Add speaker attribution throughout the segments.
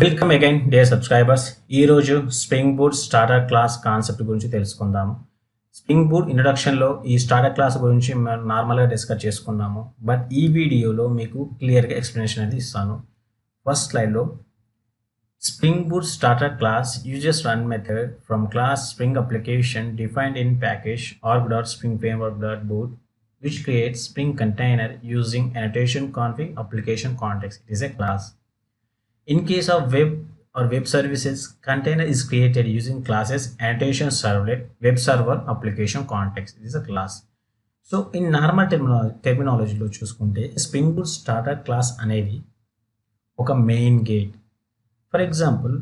Speaker 1: Welcome again dear subscribers. ఈరోజు spring boot starter class concept గురించి తెలుసుకుందాము. స్ప్రింగ్ బూట్ ఇంట్రొడక్షన్లో ఈ స్టార్టర్ క్లాస్ గురించి మనం నార్మల్గా డిస్కస్ చేసుకున్నాము. బట్ ఈ వీడియోలో మీకు క్లియర్గా ఎక్స్ప్లెనేషన్ అనేది ఇస్తాను. ఫస్ట్ స్లైడ్లో spring boot starter class uses run method from class spring application defined in package org.springframework.boot which creates Spring container using annotation config application context. It is a class. In case of web or web services, container is created using classes annotation servlet, web server, application context. It is a class. So in normal terminology లో చూసుకుంటే spring boot starter class అనేది ఒక main gate. For example,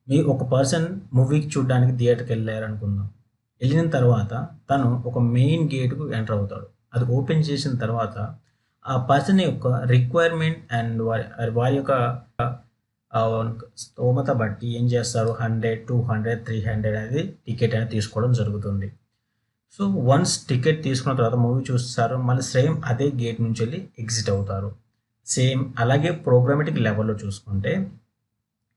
Speaker 1: మీ ఒక person మూవీకి చూడడానికి థియేటర్కి వెళ్ళారనుకుందాం. వెళ్ళిన తర్వాత తను ఒక మెయిన్ గేట్కు ఎంటర్ అవుతాడు. అది ఓపెన్ చేసిన తర్వాత ఆ పర్సన్ యొక్క రిక్వైర్మెంట్ అండ్ వారి యొక్క స్తోమత బట్టి ఏం చేస్తారు, 100, 200, 300 అనేది టికెట్ అనేది తీసుకోవడం జరుగుతుంది. సో వన్స్ టికెట్ తీసుకున్న తర్వాత మూవీ చూస్తారు, మళ్ళీ సేమ్ అదే గేట్ నుంచి వెళ్ళి ఎగ్జిట్ అవుతారు. సేమ్ అలాగే ప్రోగ్రామేటిక్ లెవెల్లో చూసుకుంటే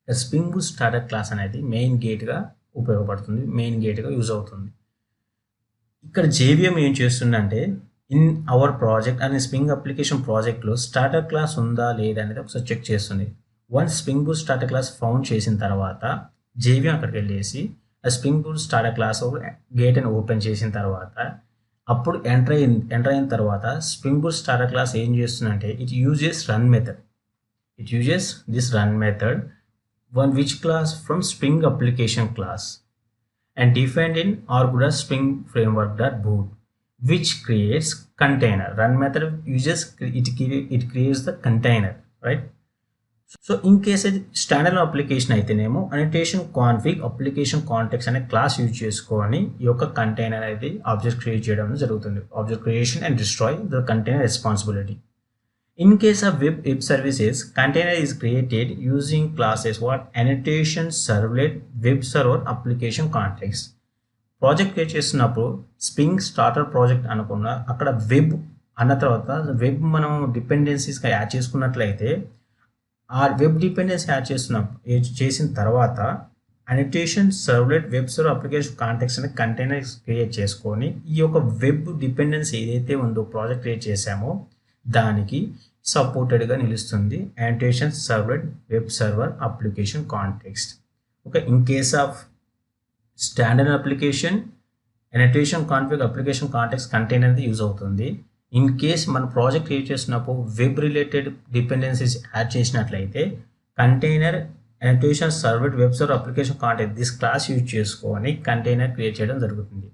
Speaker 1: స్ప్రింగ్ బూట్ స్టార్టర్ క్లాస్ అనేది మెయిన్ గేట్గా ఉపయోగపడుతుంది, మెయిన్ గేట్గా యూజ్ అవుతుంది. ఇక్కడ జేవిఎం ఏం చేస్తుందంటే, ఇన్ అవర్ ప్రాజెక్ట్ అనే స్ప్రింగ్ అప్లికేషన్ ప్రాజెక్ట్లో స్టార్టర్ క్లాస్ ఉందా లేదా అనేది ఒకసారి చెక్ చేస్తుంది. Once spring boot starter class found చేసిన తర్వాత జేవిఎం అక్కడికి వెళ్ళేసి ఆ spring boot starter class gate అని ఓపెన్ చేసిన తర్వాత అప్పుడు ఎంటర్ అయిన తర్వాత స్ప్రింగ్ బూట్ స్టార్టర్ క్లాస్ ఏం చేస్తుందంటే it uses run method. It uses this run method one which class from Spring application class and defined in org.springframework.boot which creates container. Run method uses it creates the container, right? So in case standalone application అయితేనేమో annotation config application context అనే class use చేసుకొని ఈ యొక్క container అనేది object create చేయడం జరుగుతుంది. Object creation and destroy the container responsibility. In case of web services, container is created using classes annotation servlet, web server, application context. Project create చేస్తున్నప్పుడు spring starter project అనుకున్న అక్కడ web అన్న తర్వాత web మనం డిపెండెన్సీస్గా add చేసుకున్నట్లయితే ఆ web dependency చేసిన తర్వాత annotation servlet, web server, application context అనే కంటైనర్ క్రియేట్ చేసుకొని ఈ యొక్క వెబ్ డిపెండెన్సీ ఏదైతే ఉందో ప్రాజెక్ట్ క్రియేట్ చేసామో దానికి సపోర్టెడ్గా నిలుస్తుంది annotation servlet, web server, application context. Okay, in case of standard application annotation config application context container use అవుతుంది. ఇన్ కేస్ మన ప్రాజెక్ట్ క్రియేట్ చేసినప్పుడు వెబ్ రిలేటెడ్ డిపెండెన్సీస్ యాడ్ చేసినట్లయితే container annotation servlet, web server, application context this class use చేసుకొని container create చేయడం జరుగుతుంది.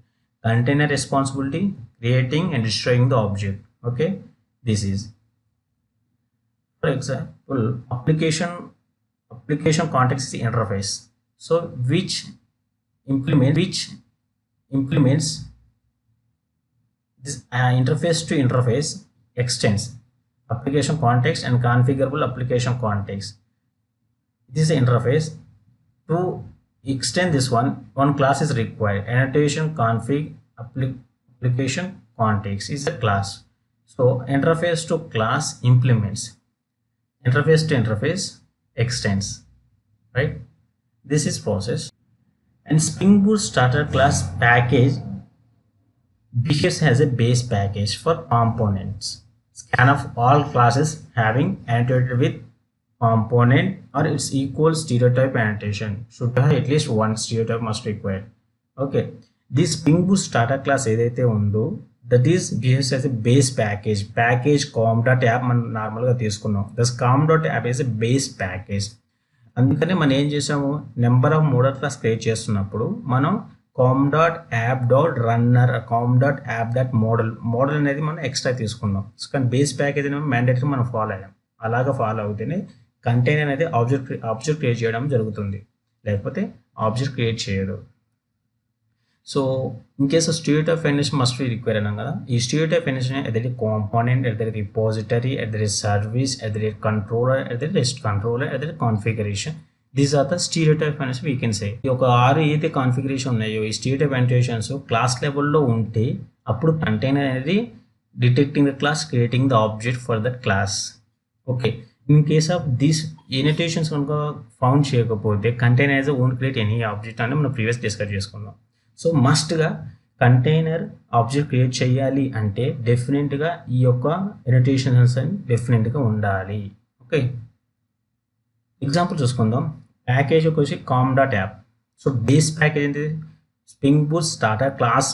Speaker 1: Container responsibility creating and destroying the object. Okay, this is, for example, application context is interface, so which implements this interface to interface extends application context and configurable application context. This is the interface. To extend this one class is required. Annotation config application context is a class. So interface to class implements, interface to interface extends, right? This is process. And Spring Boot starter class package behaves as a base package for components. Scan of all classes having annotated with component or its equal stereotype annotation. Should have at least one stereotype must required. Okay, this Spring Boot starter class ఏదైతే ఉందో that is behaves as a base package com.app మనం నార్మల్గా తీసుకున్నాం. Thus com.app is a base package. అందుకనే మనం ఏం చేసాము, number of model class create చేస్తున్నప్పుడు మనం com.app.runner, com.app.model అనేది మనం ఎక్స్ట్రా తీసుకున్నాం. కానీ బేస్ ప్యాకేజ్ అనేది మ్యాండేటరీ మనం ఫాలో అయ్యాం. అలాగా ఫాలో అవుతేనే కంటైనర్ అనేది ఆబ్జెక్ట్ క్రియేట్ చేయడం జరుగుతుంది, లేకపోతే ఆబ్జెక్ట్ క్రియేట్ చేయదు. So in case of stereotype foundation must be require అన్నాం కదా. ఈ stereotype foundation at component, at repository, at service, at controller, at rest controller, at configuration. These are the stereotype foundation we can say. ఈ ఒక 6 ఏదైతే configuration ఉన్నాయో ఈ stereotype ఫైండేషన్స్ class లెవెల్లో ఉంటే అప్పుడు కంటైనర్ అనేది detecting the class, creating the object for that class. Okay, in case of these annotations కనుక ఫౌండ్ చేయకపోతే container own create any object అని మనం ప్రీవియస్ డిస్కస్ చేసుకున్నాం. సో మస్ట్గా కంటైనర్ ఆబ్జెక్ట్ క్రియేట్ చేయాలి అంటే డెఫినెట్గా ఈ యొక్క ఎనోటేషన్స్ అని డెఫినెట్గా ఉండాలి. ఓకే, ఎగ్జాంపుల్ చూసుకుందాం. ప్యాకేజ్ వచ్చి com dot app. So base package ఏంటి? Spring boot starter class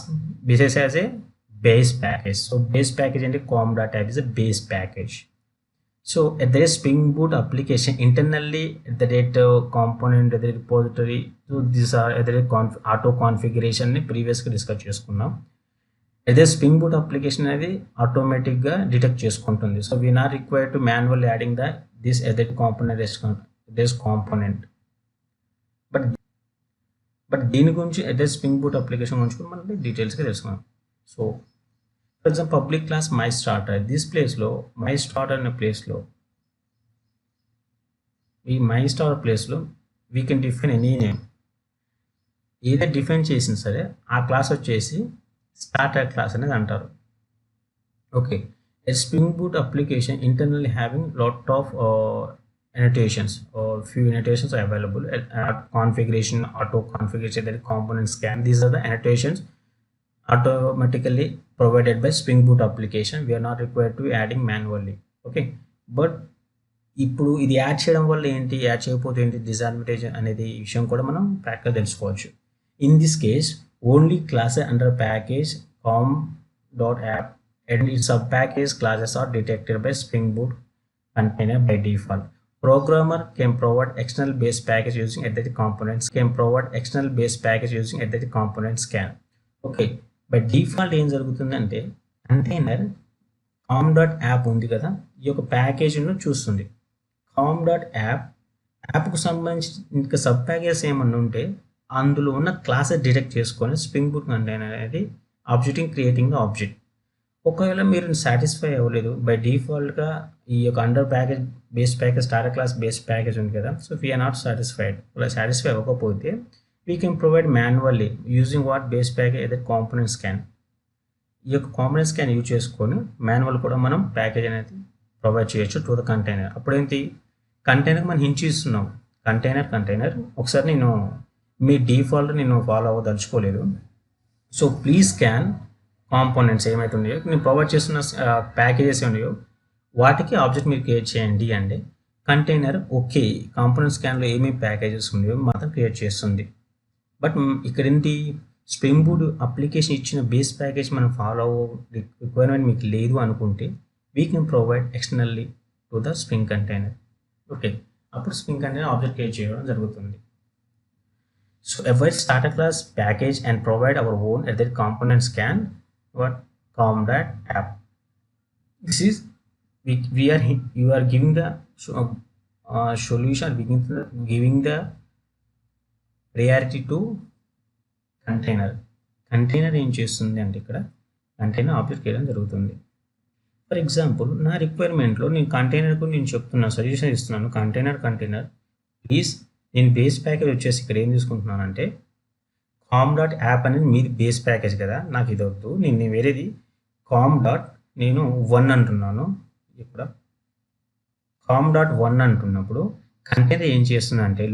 Speaker 1: behaves as a base package. So base package అంటే com dot app is a base package. So at the Spring Boot application internally at the data component at the repository, so these are at the auto configuration ni previous గా discuss చేసుకున్నాం. అదే spring boot application అనేది ఆటోమేటిక్గా detect చేసుకుంటుంది. So we not required to manual adding this either component. But దీని గురించి అదే spring boot application గురించి కూడా మనకి డీటెయిల్స్గా తెలుసుకున్నాం. So for example public class my starter, this ప్లేస్లో మై స్టార్టర్ అనే ప్లేస్లో ఈ మై స్టార్టర్ ప్లేస్లో we can define any name. ఏదైతే డిఫైన్ చేసింది సరే ఆ క్లాస్ వచ్చేసి స్టార్టర్ క్లాస్ అనేది అంటారు. Okay, a Spring Boot application internally having lot of annotations or few annotations are available. Configuration, auto configuration, that component scan, these are the annotations automatically provided by Spring Boot application. We are not required to adding manually. Okay, but ఇప్పుడు ఇది add చేయడం వల్ల ఏంటి, add చేయకపోతే ఏంటి disadvantage అనేది ఈ విషయం కూడా మనం ప్రాక్టికల్గా తెలుసుకోవచ్చు. In this case only class under package com dot app and its sub-package classes are detected by Spring Boot container by default. Programmer can provide external base package using edited components. Edited component scan. Okay, by default ఏం జరుగుతుందంటే container com dot app ఉంది కదా, ఈ యొక్క ప్యాకేజ్ను చూస్తుంది. Com dot యాప్కు సంబంధించి ఇంకా సబ్ ప్యాకేజెస్ ఏమన్నా ఉంటే అందులో ఉన్న క్లాసెస్ డిటెక్ట్ చేసుకొని స్ప్రింగ్ బూట్ కంటైనర్ అనేది ఆబ్జెక్టింగ్ క్రియేటింగ్ ద ఆబ్జెక్ట్. ఒకవేళ మీరు సాటిస్ఫై అవ్వలేదు, బై డిఫాల్ట్గా ఈ యొక్క under package base package starter class base package ఉంది కదా, సో వీఆర్ నాట్ సాటిస్ఫైడ్. అలా సాటిస్ఫై అవ్వకపోతే we can provide manually using what base package ఏదైతే కాంపోనెంట్ స్కాన్. ఈ యొక్క కాంపోనెంట్ స్కాన్ యూజ్ చేసుకొని మాన్యువల్ కూడా మనం ప్యాకేజ్ అనేది ప్రొవైడ్ చేయొచ్చు టు ద కంటైనర్. అప్పుడేంటి కంటైనర్ మనం హించి ఇస్తున్నాం. కంటైనర్ ఒకసారి నేను మీ డిఫాల్ట్ నేను ఫాలో అవ్వదలుచుకోలేదు. సో ప్లీజ్ స్కాన్ కాంపోనెంట్స్ ఏమైతే ఉన్నాయో నేను ప్రొవైడ్ చేస్తున్న ప్యాకేజెస్ ఉన్నాయో వాటికి ఆబ్జెక్ట్ మీరు క్రియేట్ చేయండి అంటే కంటైనర్ ఓకే కాంపోనెంట్ స్కాన్లో ఏమేమి ప్యాకేజెస్ ఉన్నాయో మాత్రం క్రియేట్ చేస్తుంది. బట్ ఇక్కడ ఏంటి స్ప్రింగ్ బూట్ అప్లికేషన్ ఇచ్చిన బేస్ ప్యాకేజ్ మనం ఫాలో రిక్వైర్మెంట్ మీకు లేదు అనుకుంటే we can provide externally to the spring container. Okay, అప్పుడు స్ప్రింగ్ కంటైనర్ ఆబ్జెక్ట్ క్రియేట్ చేయడం జరుగుతుంది. So avoid starter class package and provide our own other component scan what com dot app. This is you are giving the solution, giving the priority to container ఏం చేస్తుంది అంటే ఇక్కడ container object చేయడం జరుగుతుంది. For example నా రిక్వైర్మెంట్లో నేను కంటైనర్కు నేను చెప్తున్నా సజెషన్ ఇస్తున్నాను. కంటైనర్ ప్లీజ్ నేను బేస్ ప్యాకేజ్ వచ్చేసి ఇక్కడ ఏం తీసుకుంటున్నానంటే కామ్ డాట్ యాప్ అనేది మీది బేస్ ప్యాకేజ్ కదా, నాకు ఇది వద్దు, నేను వేరేది కామ్ డాట్ నేను 1 అంటున్నాను. ఇక్కడ కామ్ డాట్ 1 అంటున్నప్పుడు కంటైనర్ ఏం చేస్తుందంటే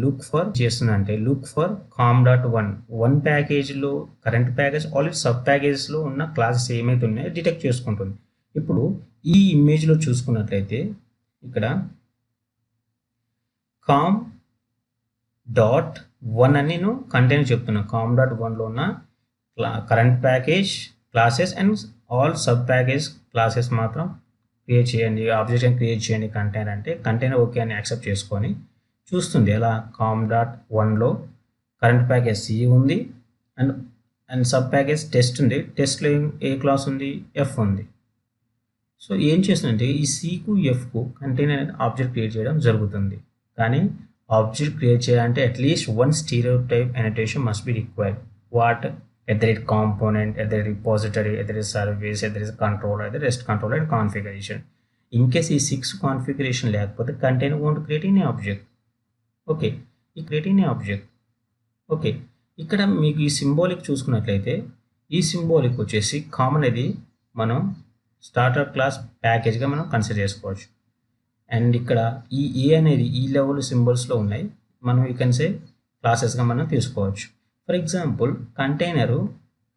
Speaker 1: లుక్ ఫర్ కామ్ డాట్ 1 ప్యాకేజ్లో కరెంట్ ప్యాకేజ్ ఆల్రెడీ సబ్ ప్యాకేజ్లో ఉన్న క్లాసెస్ ఏమైతే ఉన్నాయో డిటెక్ట్ చేసుకుంటుంది. ఇప్పుడు ఈ ఇమేజ్లో చూసుకున్నట్లయితే ఇక్కడ కామ్ డాట్ 1 అని నేను కంటైనర్ చెప్తున్నాను. కామ్ డాట్ 1లో ఉన్న current package classes and all sub package classes మాత్రం క్రియేట్ చేయండి, ఆబ్జెక్ట్ క్రియేట్ చేయండి కంటైనర్ అంటే కంటైనర్ ఓకే అని యాక్సెప్ట్ చేసుకొని చూస్తుంది. ఎలా కామ్ డాట్ 1లో కరెంట్ ప్యాకేజ్ సి ఉంది అండ్ సబ్ ప్యాకేజ్ టెస్ట్ ఉంది. టెస్ట్లో ఏ క్లాస్ ఉంది, ఎఫ్ ఉంది. సో ఏం చేస్తుందంటే ఈ సికు ఎఫ్కు కంటైనర్ ఆబ్జెక్ట్ క్రియేట్ చేయడం జరుగుతుంది. కానీ ఆబ్జెక్ట్ క్రియేట్ చేయాలంటే at least 1 stereotype annotation must be required. What? Either it component, either repository, either is service, either is controller, either rest controller and configuration. In case ఈ 6 configuration లేకపోతే container won't create any object. Okay, ఈ create any object. Okay, ఇక్కడ మీకు ఈ symbolic చూసుకున్నట్లయితే ఈ symbolic వచ్చేసి common అది మనం స్టార్టర్ క్లాస్ ప్యాకేజ్గా మనం కన్సిడర్ చేసుకోవచ్చు. అండ్ ఇక్కడ ఈ ఏ అనేది ఈ లెవెల్ సింబల్స్లో ఉన్నాయి. మనం యూ కెన్ సే క్లాసెస్గా మనం తీసుకోవచ్చు. ఫర్ ఎగ్జాంపుల్ కంటైనరు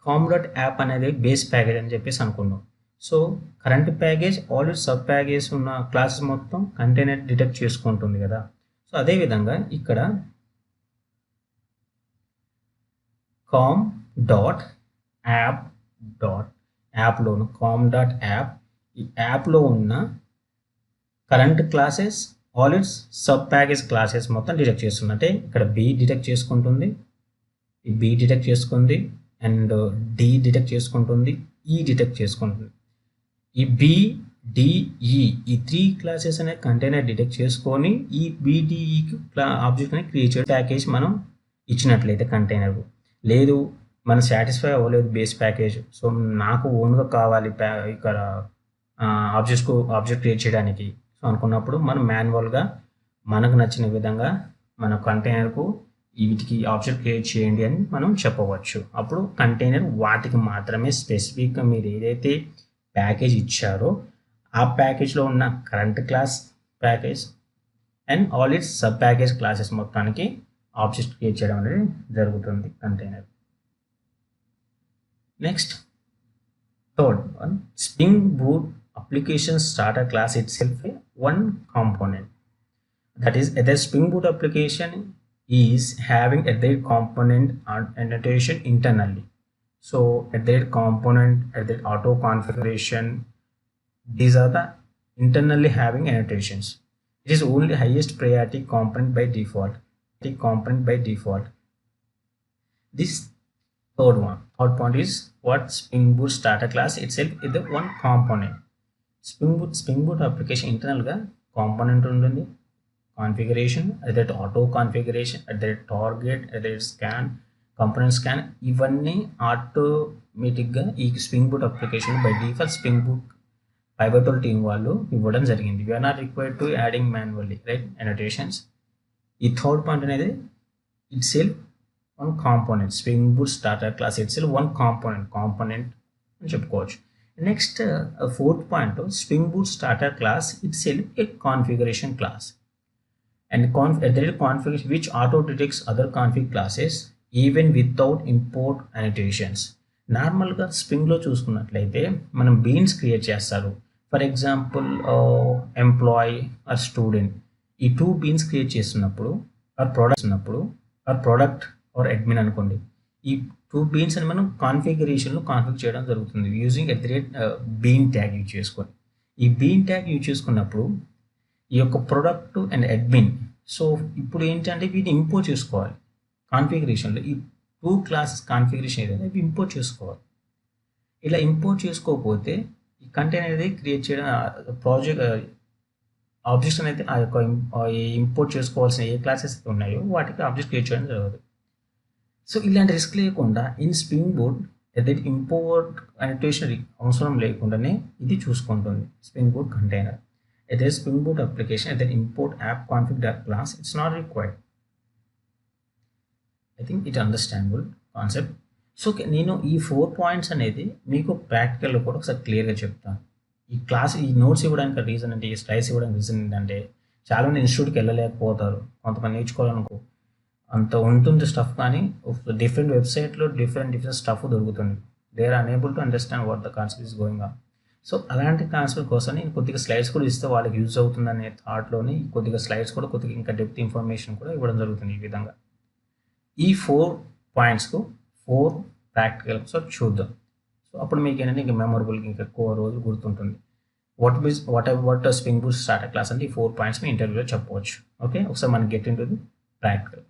Speaker 1: com.app అనేది బేస్ ప్యాకేజ్ అని చెప్పేసి అనుకున్నాం. So current package all sub package ఉన్న క్లాసెస్ మొత్తం కంటైనర్ డిటెక్ట్ చేసుకుంటుంది కదా. సో అదేవిధంగా ఇక్కడ com.app.appలోను com.app ఈ యాప్లో ఉన్న current classes all it's sub package classes మొత్తం డిటెక్ట్ చేస్తుంది. అంటే ఇక్కడ బి డిటెక్ట్ చేసుకుంటుంది, ఈ బి డిటెక్ట్ చేసుకుంది, అండ్ డి డిటెక్ట్ చేసుకుంటుంది, ఈ డిటెక్ట్ చేసుకుంటుంది. ఈ బి డిఈ ఈ 3 క్లాసెస్ అనే కంటైనర్ డిటెక్ట్ చేసుకొని ఈ బీడిఈకి ఆబ్జెక్ట్ అనేది క్రియేట్ చేసే ప్యాకేజ్ మనం ఇచ్చినట్లయితే కంటైనర్ లేదు మనం సాటిస్ఫై అవ్వలేదు బేస్ ప్యాకేజ్, సో నాకు ఓన్గా కావాలి ఇక్కడ ఆబ్జెక్ట్ క్రియేట్ చేయడానికి సో అనుకున్నప్పుడు మనం మాన్యువల్గా మనకు నచ్చిన విధంగా మన కంటైనర్కు వీటికి ఆబ్జెక్ట్ క్రియేట్ చేయండి అని మనం చెప్పవచ్చు. అప్పుడు కంటైనర్ వాటికి మాత్రమే స్పెసిఫిక్గా మీరు ఏదైతే ప్యాకేజ్ ఇచ్చారో ఆ ప్యాకేజ్లో ఉన్న current class package and all it's sub package classes మొత్తానికి ఆబ్జెక్ట్ క్రియేట్ చేయడం అనేది జరుగుతుంది container. Next third one, spring boot application starter class itself one component. That is, the Spring Boot application is having a their component annotation internally. So at their component, at their auto configuration, these are the internally having annotations. It is only highest priority component by default. This third point is what Spring Boot starter class itself is the one component. Spring boot application ఇంటర్నల్గా component ఉంటుంది, configuration, అదే auto configuration, అదే target, అదే scan, component scan, ఇవన్నీ ఆటోమేటిక్గా ఈ spring boot application by default spring boot pivotal team వాళ్ళు ఇవ్వడం జరిగింది. We are not required to adding manually write annotations. ఈ థర్డ్ పాయింట్ అనేది itself one component, spring boot starter class itself one component అని చెప్పుకోవచ్చు. Next, fourth point, Spring Boot starter class itself a configuration class, and there is configuration which auto detects other config classes even without import annotations. నార్మల్గా స్ప్రింగ్లో చూసుకున్నట్లయితే మనం beans create చేస్తారు. For example employee are student, ఈ 2 beans create చేస్తున్నప్పుడు are product or admin అనుకోండి, ఈ 2 beans అని మనం కాన్ఫిగరేషన్లో కాన్ఫిగర్ చేయడం జరుగుతుంది యూజింగ్ బీన్ ట్యాగ్ యూజ్ చేసుకొని. ఈ బీన్ ట్యాగ్ యూజ్ చేసుకున్నప్పుడు ఈ యొక్క ప్రొడక్ట్ అండ్ అడ్మిన్, సో ఇప్పుడు ఏంటంటే వీటిని ఇంపోర్ట్ చేసుకోవాలి కాన్ఫిగరేషన్లో. ఈ 2 క్లాసెస్ కాన్ఫిగరేషన్ ఏదైనా ఇవి ఇంపోర్ట్ చేసుకోవాలి. ఇలా ఇంపోర్ట్ చేసుకోకపోతే ఈ కంటైనర్ అనేది క్రియేట్ చేయడం ప్రాజెక్ట్ ఆబ్జెక్ట్స్ అనేది ఆ యొక్క ఇంపోర్ట్ చేసుకోవాల్సిన ఏ క్లాసెస్ ఉన్నాయో వాటికి ఆబ్జెక్ట్ క్రియేట్ చేయడం జరుగుతుంది. సో ఇలాంటి రిస్క్ లేకుండా ఇన్ స్ప్రింగ్ బూట్ ఏదైతే ఇంపోర్ట్ అనోటేషన్ అవసరం లేకుండానే ఇది చూసుకుంటుంది స్ప్రింగ్ బూట్ కంటైనర్. అయితే స్ప్రింగ్ బూట్ అప్లికేషన్ అయితే import app config class it's not required. I think it understandable concept. So నేను ఈ 4 పాయింట్స్ అనేది మీకు ప్రాక్టికల్లో కూడా ఒకసారి క్లియర్గా చెప్తాను. ఈ నోట్స్ ఇవ్వడానికి రీజన్ అంటే, ఈ స్లైడ్స్ ఇవ్వడానికి రీజన్ ఏంటంటే, చాలామంది ఇన్స్టిట్యూట్కి వెళ్ళలేకపోతారు, కొంతమంది నేర్చుకోవాలనుకో అంత ఉంటుంది స్టఫ్, కానీ డిఫరెంట్ వెబ్సైట్లో డిఫరెంట్ స్టఫ్ దొరుకుతుంది. They are unable to understand what the concept is going on. So అలాంటి కాన్సెప్ట్ కోసం నేను కొద్దిగా స్లైడ్స్ కూడా ఇస్తే వాళ్ళకి యూజ్ అవుతుందనే థాట్లోని కొద్దిగా స్లైడ్స్ కూడా కొద్దిగా ఇంకా డెప్త్ ఇన్ఫర్మేషన్ కూడా ఇవ్వడం జరుగుతుంది. ఈ విధంగా ఈ 4 పాయింట్స్కు 4 ప్రాక్టికల్ సో చూద్దాం. సో అప్పుడు మీకు ఏంటంటే ఇంకా మెమొరబుల్గా ఇంకా ఎక్కువ రోజులు గుర్తుంటుంది. What spring boot starter class అంటే ఈ 4 పాయింట్స్ మీ ఇంటర్వ్యూలో చెప్పవచ్చు. ఓకే, ఒకసారి మనం get in to the practical.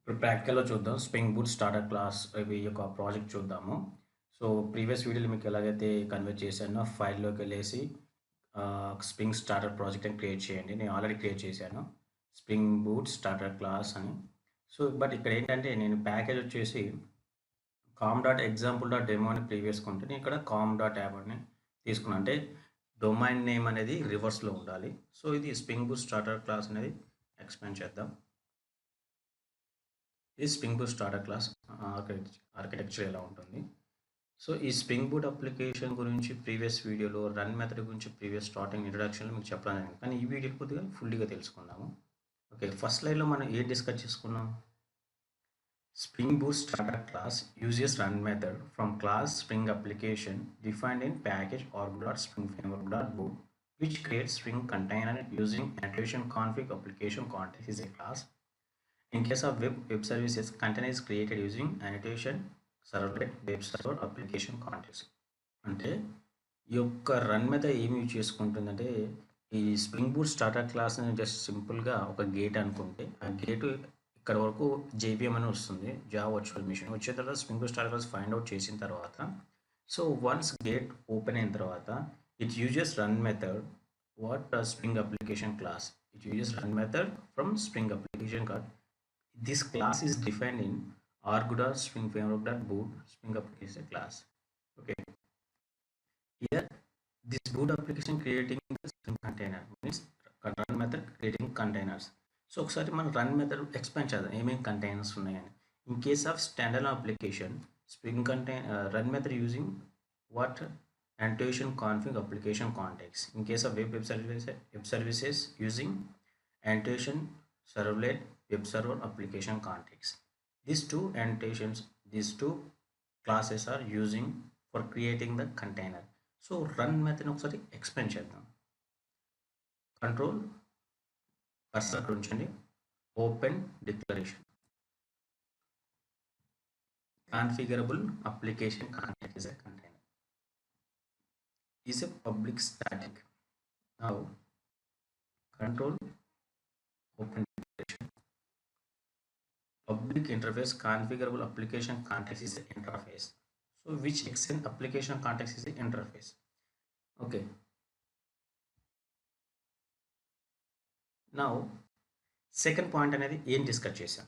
Speaker 1: ఇప్పుడు ప్రాక్టికల్లో చూద్దాం స్ప్రింగ్ బూట్ స్టార్టర్ క్లాస్ ఇవి యొక్క ప్రాజెక్ట్ చూద్దాము. సో ప్రీవియస్ వీడియోలో మీకు ఎలాగైతే కన్వర్ట్ చేశానో ఫైల్లోకి వెళ్ళేసి స్ప్రింగ్ స్టార్టర్ ప్రాజెక్ట్ అని క్రియేట్ చేయండి. నేను ఆల్రెడీ క్రియేట్ చేశాను స్ప్రింగ్ బూట్ స్టార్టర్ క్లాస్ అని. సో బట్ ఇక్కడ ఏంటంటే నేను ప్యాకేజ్ వచ్చేసి com.example.demo అని ప్రీవియస్గా ఉంటుంది, ఇక్కడ com.app అని తీసుకున్నాను. అంటే డొమైన్ నేమ్ అనేది రివర్స్లో ఉండాలి. సో ఇది స్ప్రింగ్ బూట్ స్టార్టర్ క్లాస్ అనేది ఎక్స్పాండ్ చేద్దాం. ఇది spring boot starter class architecture ఎలా ఉంటుంది. సో ఈ స్ప్రింగ్ బూట్ అప్లికేషన్ గురించి ప్రీవియస్ వీడియోలో రన్ మెథడ్ గురించి ప్రీవియస్ స్టార్టింగ్ ఇంట్రడక్షన్లో మీకు చెప్పడం జరిగింది. కానీ ఈ వీడియో కొద్దిగా ఫుల్గా తెలుసుకుందాము. ఓకే, ఫస్ట్ స్లైడ్లో మనం ఏం డిస్కస్ చేసుకున్నాం? Spring boot starter class uses run method from class spring application defined in package org.springframework.boot, which creates spring container using annotation config application context is a class. In case of web services, container is created using annotation servlet web server application context. అంటే ఈ యొక్క run method ఏమి use చేసుకుంటుందంటే, ఈ spring boot starter క్లాస్ని just సింపుల్గా ఒక gate అనుకుంటే, ఆ gate ఇక్కడ వరకు జేవిఎం అని వస్తుంది, జావా వర్చువల్ మిషన్. వచ్చిన తర్వాత spring boot starter class find out చేసిన తర్వాత, సో వన్స్ గేట్ ఓపెన్ అయిన తర్వాత it uses run method what spring application class. It uses run method from spring application class. This class is defined in org.springframework.boot spring application class. Okay, here this boot application creating the spring container means run method creating containers. So ఒకసారి మనం run method expand చేద్దాం ఏమేమి containers ఉన్నాయని. In case of standard application spring run method using what annotation config application context. In case of web services using annotation servlet web server application context. These two annotations, these two classes are using for creating the container. So run method ఒకసారి expand చేద్దాం. Control cursor ఉంచండి, open declaration. Configurable application context is a container, is a public static. Now control open declaration. Public interface configurable application context is an interface. So which extend application context is an interface. Okay, now second point అనేది ఏం discuss చేసాం?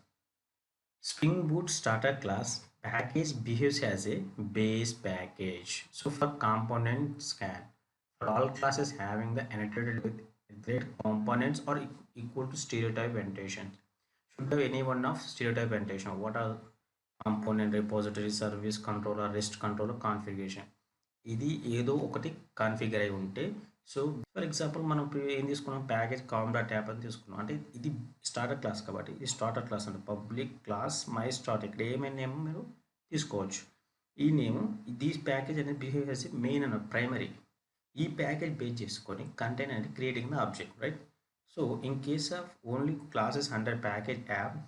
Speaker 1: Spring boot starter class package behaves as a base package. So for component scan, for all classes having the annotated with their components or equal to stereotype annotation should have any one of stereotype annotation. What are component, repository, service controller, REST controller, configuration. ఇది ఏదో ఒకటి configure అయి ఉంటే, so for example మనం ఏం తీసుకున్నాం, package com dot app అని తీసుకున్నాం. అంటే ఇది స్టార్టర్ క్లాస్ కాబట్టి ఇది స్టార్టర్ క్లాస్ అంటే పబ్లిక్ క్లాస్ మై స్టార్ట్. ఇక్కడ ఏమైనా నేమ్ మీరు తీసుకోవచ్చు. ఈ నేమ్ దీస్ ప్యాకేజ్ అనేది బిహేవ్ చేసి మెయిన్ అన్న ప్రైమరీ. ఈ ప్యాకేజ్ బేస్ చేసుకొని కంటైనర్ అంటే creating the object, right? So in case of only classes under package app,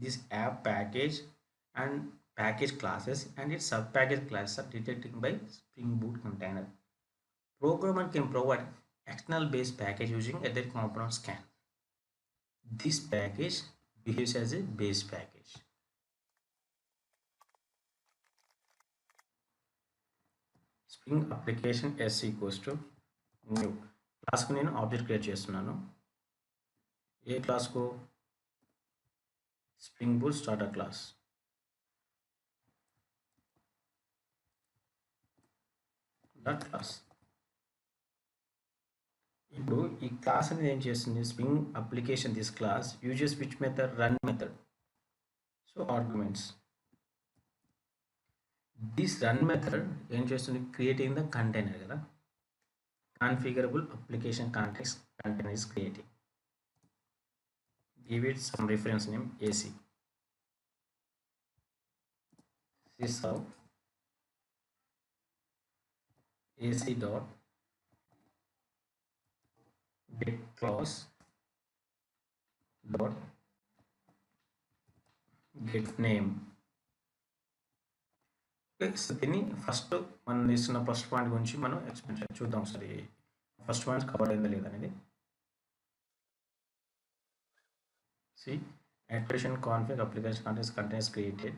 Speaker 1: this app package and package classes and its sub package classes are detected by Spring Boot container. Programmer can provide external base package using other component scan. This package behaves as a base package. Spring application s equals to new class కు నేను object create చేస్తున్నాను. ఏ class కు? Spring boot starter class. Class ఇప్పుడు ఈ class అనేది ఏం చేస్తుంది? Spring application this class uses which method? Run method. So arguments. This run method ఏం చేస్తుంది? క్రియేటింగ్ ద కంటైనర్ కదా. Configurable application context container is creating. Give it some reference name AC. This how AC dot get class dot get name. So దీన్ని first మనం ఇస్తున్న first point గురించి మనం explain చూద్దాం. సరే, ఫస్ట్ పాయింట్ కవర్ అయిందా లేదనేది. See annotation config application context contains created.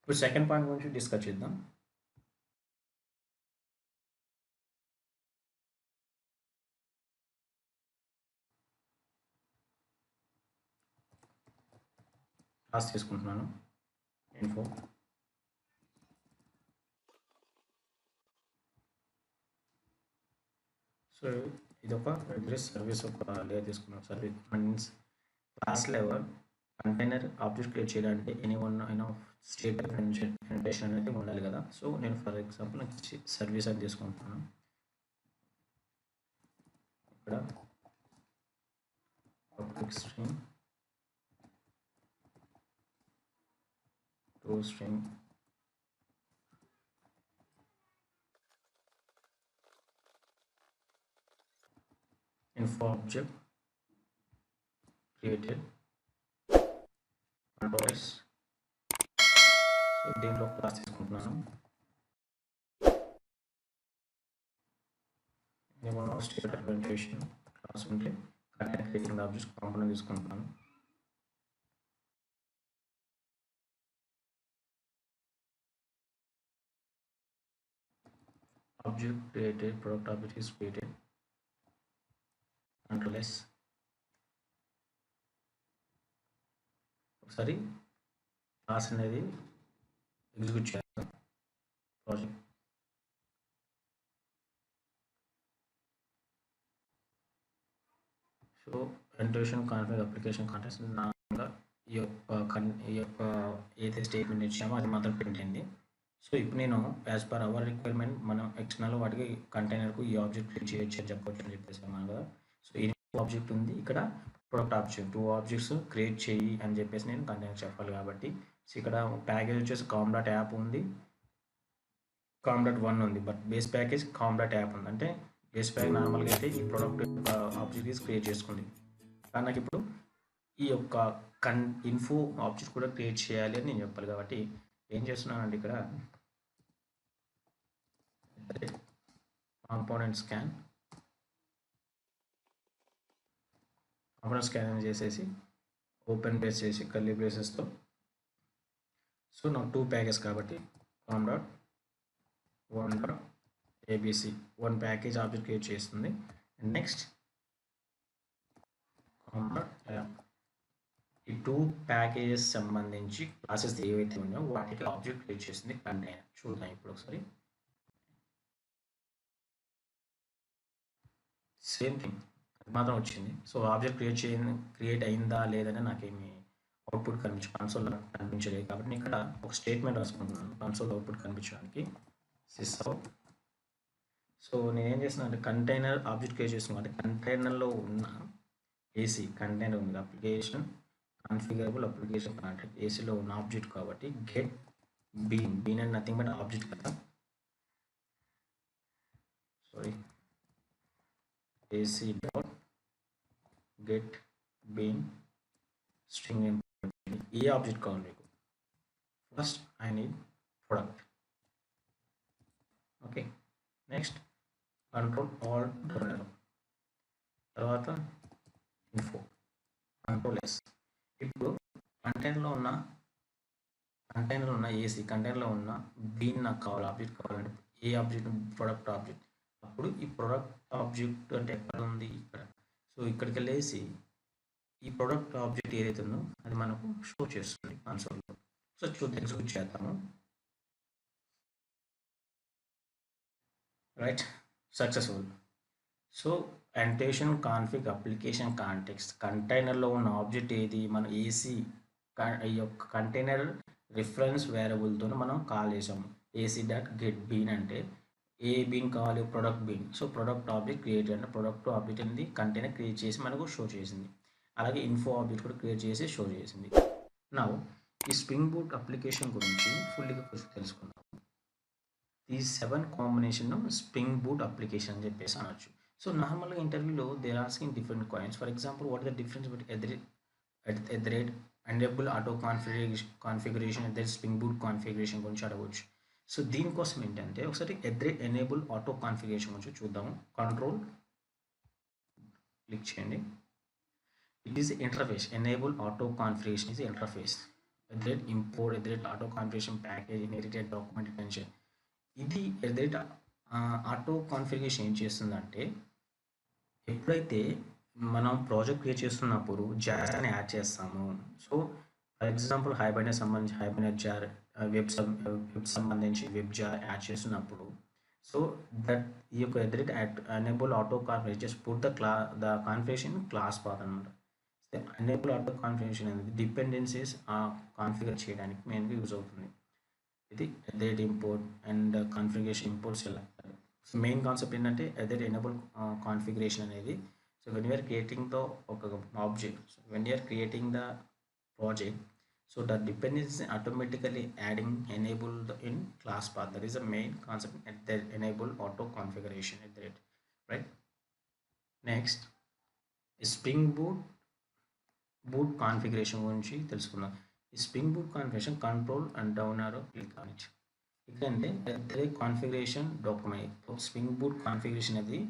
Speaker 1: ఇప్పుడు సెకండ్ పాయింట్ గురించి డిస్కస్ చేద్దాం. క్లాస్ తీసుకుంటున్నాను ఇన్ఫో. సో ఇది ఒక సర్వీస్ ఒక లేయర్ తీసుకున్నాం. Service means class level container object create చేయాలంటే ఎనీ వన్ అయినా స్టేట్ ఆఫ్ ఎనోటేషన్ అనేది ఉండాలి కదా. సో నేను ఫర్ ఎగ్జాంపుల్ సర్వీస్ అని తీసుకుంటున్నాను. ఇక్కడ public string to string info object created control s. So దీంట్లో క్లాస్ తీసుకుంటున్నాను. స్టేట్ అప్లికేషన్ క్లాస్ ఉంటే కంటెంట్ క్రియేటింగ్ ఆబ్జెక్ట్స్ కాంపోనెంట్ తీసుకుంటున్నాను. Object created, product object is created, control s. ఒకసారి క్లాస్ అనేది ఎగ్జిక్యూట్ చేస్తాం project. So annotation config application context నార్మల్గా ఈ యొక్క ఏదైతే స్టేట్మెంట్ ఇచ్చామో అది మాత్రం ప్రింట్ అయింది. సో ఇప్పుడు నేను యాజ్ పర్ అవర్ రిక్వైర్మెంట్ మనం ఎక్స్టర్నల్ వాటికి కంటైనర్కు ఈ ఆబ్జెక్ట్ క్రియేట్ చేయొచ్చు అని చెప్పొచ్చు అని చెప్పేసాం కదా. సో ఈ ఆబ్జెక్ట్ ఉంది, ఇక్కడ ప్రొడక్ట్ ఆబ్జెక్ట్, 2 ఆబ్జెక్ట్స్ క్రియేట్ చేయి అని చెప్పేసి నేను కంటైనర్ చెప్పాలి కాబట్టి. సో ఇక్కడ ప్యాకేజ్ వచ్చేసి com.app ఉంది, com.1 ఉంది, బట్ బేస్ ప్యాకేజ్ com.app ఉంది. అంటే బేస్ ప్యాక్ నార్మల్గా అయితే ఈ ప్రొడక్ట్ ఆబ్జెక్ట్ క్రియేట్ చేసుకుంది, కానీ నాకు ఇప్పుడు ఈ యొక్క ఇన్ఫో ఆబ్జెక్ట్ కూడా క్రియేట్ చేయాలి అని నేను చెప్పాలి కాబట్టి ఏం చేస్తున్నానంటే ఇక్కడ కాంపోనెంట్ స్కాన్ చేసేసి ఓపెన్ ప్లేస్ చేసి కర్లీ బ్రేసెస్తో. సో నాకు 2 ప్యాకేజ్ కాబట్టి com.1.abc 1 ప్యాకేజ్ ఆబ్జెక్ట్ క్రియేట్ చేస్తుంది. నెక్స్ట్ com.app ఈ 2 ప్యాకేజెస్ సంబంధించి క్లాసెస్ ఏవైతే ఉన్నాయో వాటికి ఆబ్జెక్ట్ క్రియేట్ చేసింది కంటైనర్. చూద్దాం ఇప్పుడు ఒకసారి. సేమ్ థింగ్ అది మాత్రం వచ్చింది. సో ఆబ్జెక్ట్ క్రియేట్ అయిందా లేదని నాకేమి అవుట్పుట్ కన్సోల్ కనిపించలేదు కాబట్టి నేను ఇక్కడ ఒక స్టేట్మెంట్ రాసుకుంటున్నాను కన్సోల్ అవుట్పుట్ కనిపించడానికి sysout. సో నేనేం చేస్తున్నా అంటే కంటైనర్ ఆబ్జెక్ట్ క్రియేట్ చేస్తున్నాను. అంటే కంటైనర్లో ఉన్న ఏసీ కంటైనర్ ఉంది, అప్లికేషన్ కాన్ఫిగరబుల్ అప్లికేషన్ కాంటాక్ట్ ఏసీలో ఉన్న ఆబ్జెక్ట్ కాబట్టి get bean and nothing but object కదా. Sorry, AC dot get bean string ఏ ఆబ్జెక్ట్ కావాలి మీకు. First I need product. Okay, next control all తర్వాత ఇన్ఫో కంట్రోల్ ఎస్. ఇప్పుడు కంటైనర్లో ఉన్న ఏసీ కంటైనర్లో ఉన్న బీన్ నాకు కావాలి, ఆబ్జెక్ట్ కావాలంటే ఏ ఆబ్జెక్ట్, ప్రొడక్ట్ ఆబ్జెక్ట్. అప్పుడు ఈ ప్రొడక్ట్ ఆబ్జెక్ట్ అంటే ఎక్కడ ఉంది, ఇక్కడ. సో ఇక్కడికి వెళ్ళేసి ఈ ప్రొడక్ట్ ఆబ్జెక్ట్ ఏదైతే ఉందో అది మనకు షో చేస్తుంది కన్సోల్లో. సో చూద్దాం, ఎగ్జిక్యూట్ చేద్దాము. Right, successful. So annotation config application context కంటైనర్లో ఉన్న ఆబ్జెక్ట్ ఏది, మన ఏసీ ఈ యొక్క కంటైనర్ రిఫరెన్స్ వేరియబుల్తో మనం కాల్ చేసాము. ఏసీ డాట్ గెట్ బీన్ అంటే ఏ బీన్ కావాలి, product bean. So product object create అంటే ప్రొడక్ట్ ఆబ్జెక్ట్ అనేది కంటైనర్ క్రియేట్ చేసి మనకు షో చేసింది. అలాగే ఇన్ఫో ఆబ్జెక్ట్ కూడా క్రియేట్ చేసి షో చేసింది. నా ఈ స్ప్రింగ్ బూట్ అప్లికేషన్ గురించి ఫుల్గా తెలుసుకుందాం. ఈ 7 కాంబినేషన్ స్ప్రింగ్ బూట్ అప్లికేషన్ అని చెప్పేసి అనొచ్చు. సో నార్మల్గా ఇంటర్వ్యూలో they are asking different coins. For example, what is the difference between enable auto configuration spring boot configuration గురించి అడగవచ్చు. సో దీనికోసం ఏంటంటే ఒకసారి ఎనేబుల్ ఆటో కాన్ఫిగరేషన్ గురించి చూద్దాము. కంట్రోల్ క్లిక్ చేయండి. It is interface. Enable auto configuration is interface. Import auto configuration package inherited document tension. ఇది auto configuration ఏం చేస్తుందంటే ఎప్పుడైతే మనం ప్రాజెక్ట్ క్రియేట్ చేస్తున్నప్పుడు జార్ని యాడ్ చేస్తాము. సో ఫర్ ఎగ్జాంపుల్ హైబర్నెట్ సంబంధించి హైబర్నెట్ జార్, వెబ్ సంబంధించి వెబ్ జార్ యాడ్ చేస్తున్నప్పుడు సో దట్ ఈ యొక్క enable auto configuration just put the configuration class path అనమాట. ఎనేబుల్ ఆటో కాన్ఫిగరేషన్ అనేది డిపెండెన్సీస్ కాన్ఫిగర్ చేయడానికి మెయిన్గా యూజ్ అవుతుంది. ఇది ఎదైట్ ఇంపోర్ట్ అండ్ కాన్ఫిగరేషన్ ఇంపోర్ట్స్ ఇలా మెయిన్ కాన్సెప్ట్ ఏంటంటే ఎదైట్ ఎనేబుల్ కాన్ఫిగరేషన్ అనేది. So when you're creating the ఒక object, when you're creating the project, so the dependency automatically adding enabled in class path. That is the main concept at the enable auto configuration at that, right? Next, spring boot configuration గురించి తెలుసుకుందాం. ఈ spring boot configuration control and down arrow click on it. ఇక్కడంటే అదే configuration document spring boot configuration అది.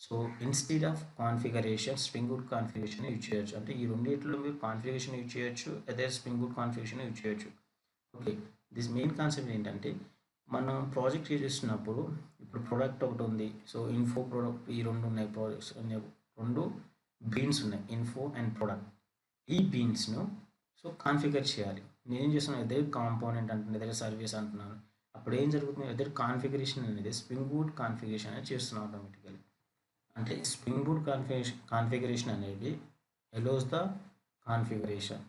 Speaker 1: So instead of configuration spring boot configuration use చేయొచ్చు. అంటే ఈ రెండింటిలో మీరు కాన్ఫిగరేషన్ యూజ్ చేయొచ్చు, అదే స్ప్రింగ్ బూట్ కాన్ఫిగరేషన్ యూజ్ చేయొచ్చు. ఓకే, దిస్ మెయిన్ కాన్సెప్ట్ ఏంటంటే మనం ప్రాజెక్ట్ యూజ్ చేస్తున్నప్పుడు ఇప్పుడు ప్రోడక్ట్ ఒకటి ఉంది. సో ఇన్ఫో ప్రోడక్ట్ ఈ రెండు ఉన్నాయి, ప్రాజెక్ట్స్ రెండు బీన్స్ ఉన్నాయి, ఇన్ఫో అండ్ ప్రోడక్ట్. ఈ బీన్స్ను సో కాన్ఫిగర్ చేయాలి. నేనేం చేస్తున్నాను, ఎదే కాంపోనెంట్ అంటున్నాను, ఎదే సర్వీస్ అంటున్నాను. అప్పుడు ఏం జరుగుతుంది, ఎదే కాన్ఫిగరేషన్ అనేది స్ప్రింగ్ బూట్ కాన్ఫిగరేషన్ అనేది చేస్తున్నాను ఆటోమేటికలీ. అంటే స్ప్రింగ్ బూట్ కాన్ఫిగరేషన్ అనేది allows the configuration.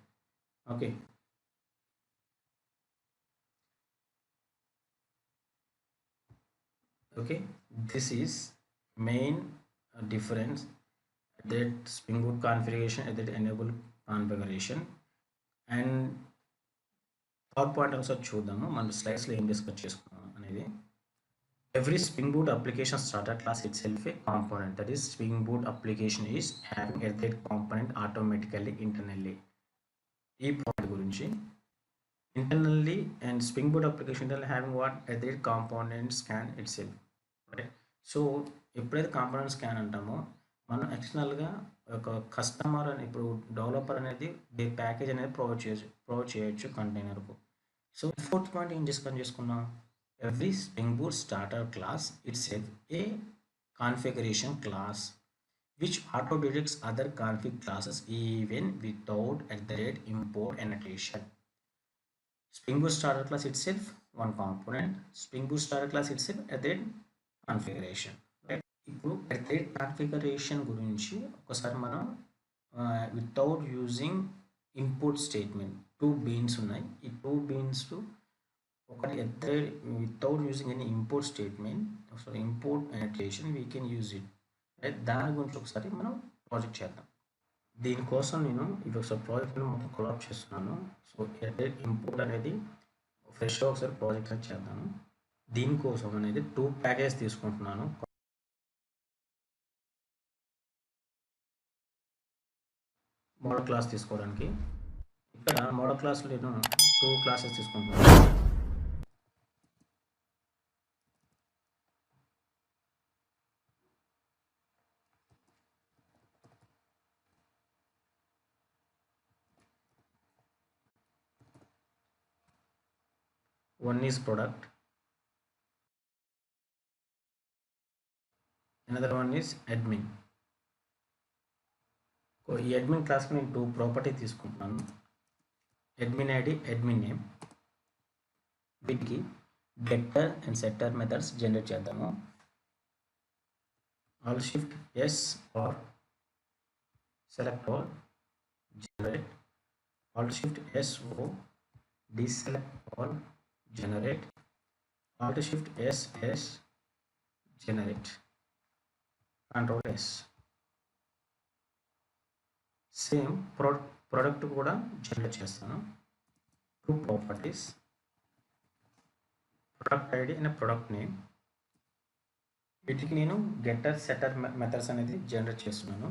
Speaker 1: Okay, this is main difference that spring boot configuration that enable configuration. And third point also చూద్దాము, మన స్లైడ్స్ లో ఏం డిస్కస్ చేసుకున్నాం అనేది. Every Spring Boot application starter class itself a component. That is, Spring Boot application is having that component automatically internally. ఈ point గురించి internally and Spring Boot application having what that component scan itself, right? So ఎప్పుడైతే component scan అంటామో మనం ఎక్స్టర్నల్గా ఒక customer అని ఇప్పుడు developer అనేది package అనేది provide చేయొచ్చు కంటైనర్కు. సో ఫోర్త్ పాయింట్ ఏం డిస్కస్ చేసుకున్నాం, every Spring Boot starter class itself a configuration class which auto detects other config classes even without import annotation. Spring Boot starter class itself one component, Spring Boot starter class itself configuration, right? ఇప్పుడు configuration గురించి ఒకసారి మనం without using import statement two beans ఉన్నాయి. ఈ two beans ఒకటి without using any import statement, so import annotation we can use it, right? దాని గురించి ఒకసారి మనం ప్రాజెక్ట్ చేద్దాం. దీనికోసం నేను ఇది ఒకసారి ప్రాజెక్ట్ని మొత్తం కొలాబ్ చేస్తున్నాను. సో ఇంపోర్ట్ అనేది ఫ్రెష్గా ఒకసారి ప్రాజెక్ట్ అని చేద్దాను. దీనికోసం అనేది టూ ప్యాకేజ్ తీసుకుంటున్నాను. మోడల్ క్లాస్ తీసుకోవడానికి ఇక్కడ మోడల్ క్లాస్లో నేను టూ క్లాసెస్ తీసుకుంటున్నాను. One is product, another one is admin. ఈ అడ్మిన్ క్లాస్కి నేను టూ ప్రాపర్టీ తీసుకుంటున్నాను, అడ్మిన్ ఐడి, అడ్మిన్ నేమ్. వీటికి getter and setter methods generate చేద్దాము. Alt shift S R select all generate, alt shift S O deselect all generate, alt shift s generate, control s. Same product కూడా generate చేస్తాను. Two properties, product ID and product name. వీటికి నేను గెట్టర్ setter methods అనేది generate చేస్తున్నాను.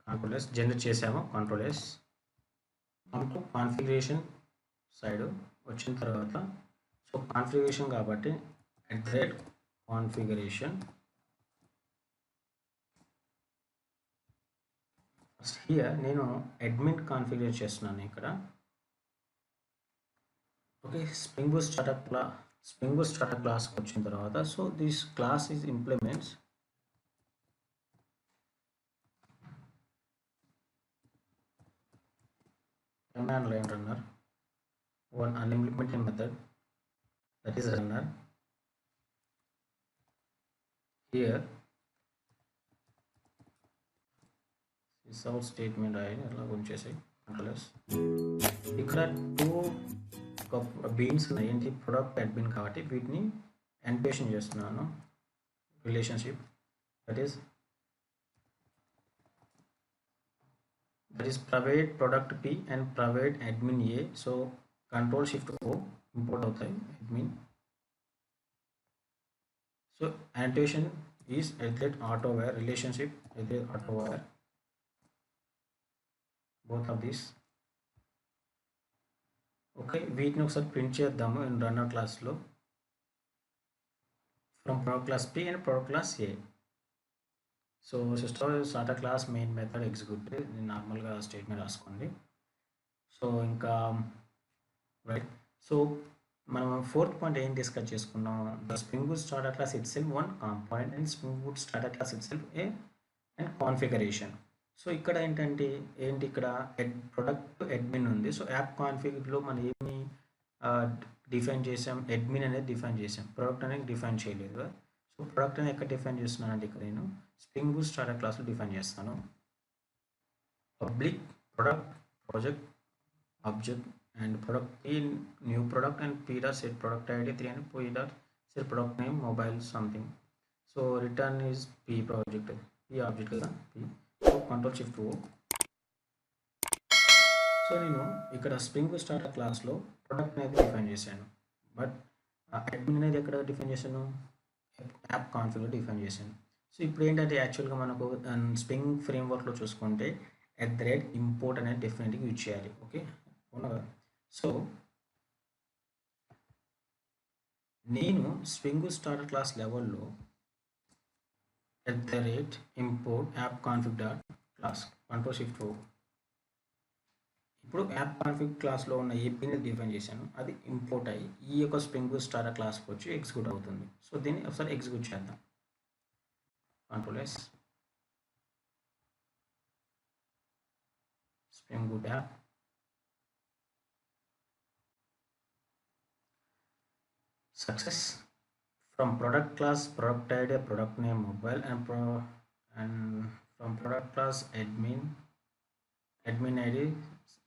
Speaker 1: Control yes generate చేసాము, control yes. మనకు configuration side వచ్చిన తర్వాత సో కాన్ఫిగరేషన్ కాబట్టి కాన్ఫిగరేషన్ ఫస్ట్ హియర్ నేను అడ్మిన్ కాన్ఫిగర్ చేస్తున్నాను ఇక్కడ. ఓకే, స్ప్రింగ్ బూట్ స్టార్టప్ క్లాస్కి వచ్చిన తర్వాత so this class is implements command line runner, one unimplemented method that is runner. Here without statement రాయి అట్లా ఉంచేసి కంట్రోల్. ఇక్కడ 2 బీన్స్ ఉన్నాయి, ఏంటి ప్రొడక్ట్ అడ్మిన్ కాబట్టి వీటిని ఎన్పేషన్ చేస్తున్నాను. Relationship that is private product P and private admin A. So control shift O import అవుతాయి admin. So annotation is @AutoWare, relationship @AutoWare, both of these. Okay, వీటిని ఒకసారి ప్రింట్ చేద్దాము ఇన్ రన్నర్ క్లాస్లో. From product class P and product class A. So system starter class main method execute నార్మల్గా statement రాసుకోండి. So ఇంకా right. So మనం 4th point ఏం discuss చేసుకున్నాం, the spring boot starter class itself one component and spring boot starter class it self A and configuration. So ఇక్కడ ఏంటంటే ఇక్కడ product admin ఉంది. సో యాప్ కాన్ఫిగర్లో మనం ఏమి డిఫైన్ చేసాం, అడ్మిన్ అనేది డిఫైన్ చేసాం, ప్రొడక్ట్ అనేది డిఫైన్ చేయలేదు. సో ప్రొడక్ట్ అనేది ఎక్కడ డిఫైన్ చేస్తున్నానంటే ఇక్కడ నేను స్ప్రింగ్ బూట్ స్టార్టర్ క్లాస్లో డిఫైన్ చేస్తాను. Public product project object and product ఈ new product and P dot set product ID 3 and P dot set product name mobile something. So return is P project, ఈ object కదా P. So control shift O. So నేను ఇక్కడ spring boot starter క్లాస్లో product అనేది define చేశాను, but admin అనేది ఎక్కడ define చేశాను, యాప్ కాన్ఫిగర్ డిఫైన్ చేశాను. సో ఇప్పుడు ఏంటంటే యాక్చువల్గా మనకు స్ప్రింగ్ ఫ్రేమ్వర్క్లో చూసుకుంటే @import అనేది డెఫినెట్గా యూజ్ చేయాలి. ఓకే, సో నేను స్ప్రింగ్ స్టార్టర్ క్లాస్ లెవెల్లో @import app config dot class control shift O. ఇప్పుడు యాప్ కాన్ఫిగ్ క్లాస్లో ఉన్న ఏపీని డిఫైన్ చేశాను, అది ఇంపోర్ట్ అయ్యి ఈ యొక్క స్ప్రింగ్ బూట్ స్టార్టర్ క్లాస్కి వచ్చి ఎగ్జిక్యూట్ అవుతుంది. సో దీన్ని ఒకసారి ఎగ్జిక్యూట్ చేద్దాం. Control S, spring boot app, success. From product class product ID product name mobile and from product class admin ID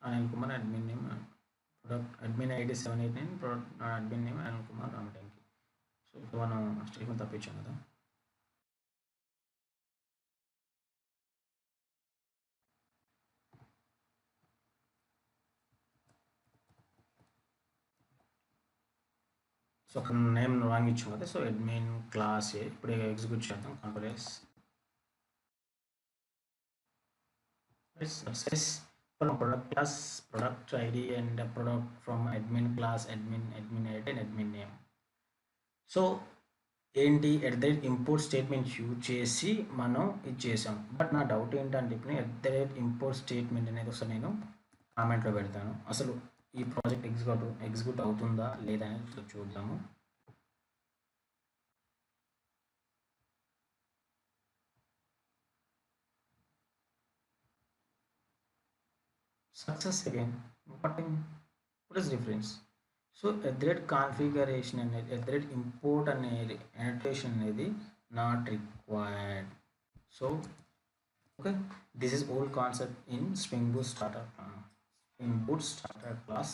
Speaker 1: Anil Kumar, admin name product admin ID 789, product admin name Anil Kumar Ramatanki. So మనం statement తప్పించాం కదా. So అక్కడ name wrong ఇచ్చాం కదా. So admin class ఏ ఇప్పుడు execute చేద్దాం. Control S. Success from product class product ID and the product from admin class admin ID and admin name. So ఏంటి import statement use చేసి మనం ఇది చేసాం. బట్ నా డౌట్ ఏంటంటే ఇప్పుడు ఇంపోర్ట్ స్టేట్మెంట్ అనేది ఒకసారి నేను కామెంట్లో పెడతాను. అసలు ఈ ప్రాజెక్ట్ ఎగ్జిక్యూట్ అవుతుందా లేదా అనేది చూద్దాము. Success again. What is difference? So configuration and import and annotation not required. So okay, this is old concept in Spring Boot starter class.